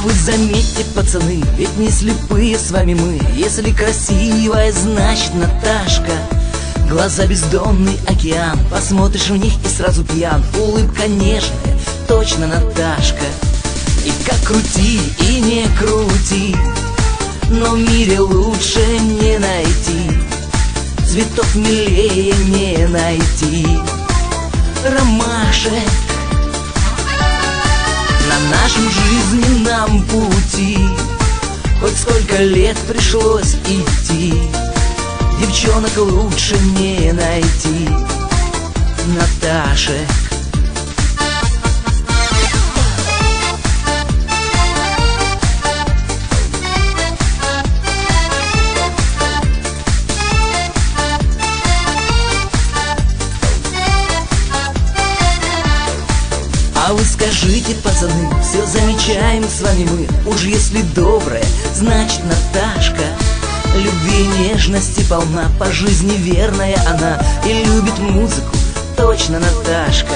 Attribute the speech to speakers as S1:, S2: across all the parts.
S1: вы заметьте, пацаны, ведь не слепые с вами мы. Если красивая, значит Наташка. Глаза бездонный океан, посмотришь в них и сразу пьян. Улыбка нежная, точно Наташка. И как крути, и не крути, но в мире лучше не найти. Цветов милее не найти. Ромашек на нашем жизненном пути, хоть сколько лет пришлось идти, девчонок лучше не найти. Наташек. А вы скажите, пацаны, все замечаем с вами мы. Уж если добрая, значит Наташка. Любви и нежности полна, по жизни верная она, и любит музыку, точно Наташка.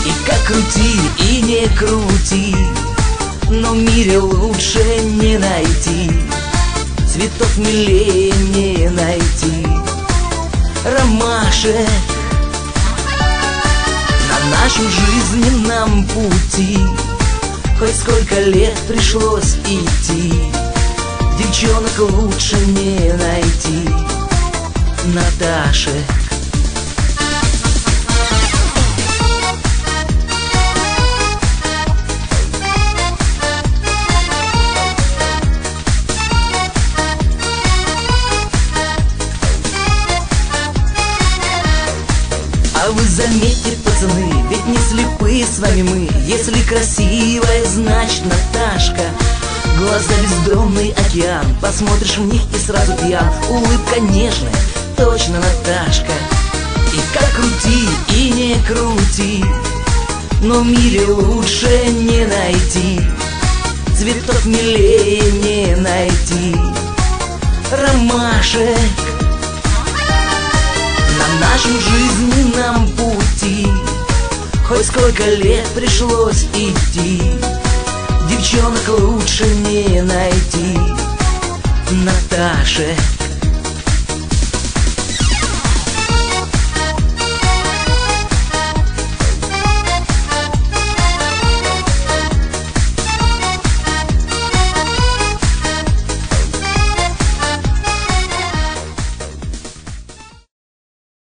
S1: И как крути, и не крути, но в мире лучше не найти. Цветов милее не найти. Ромашек на нашем жизненном пути, хоть сколько лет пришлось идти, девчонок лучше не найти. Наташек. А вы заметьте, пацаны, ведь не слепые с вами мы. Если красивая, значит Наташка. Глаза бездонный океан, посмотришь в них и сразу пьян. Улыбка нежная, точно Наташка. И как крути, и не крути, но в мире лучше не найти. Цветов милее не найти. Ромашек на нашем жизненном пути, хоть сколько лет пришлось идти, девчонок лучше не найти. Наташек.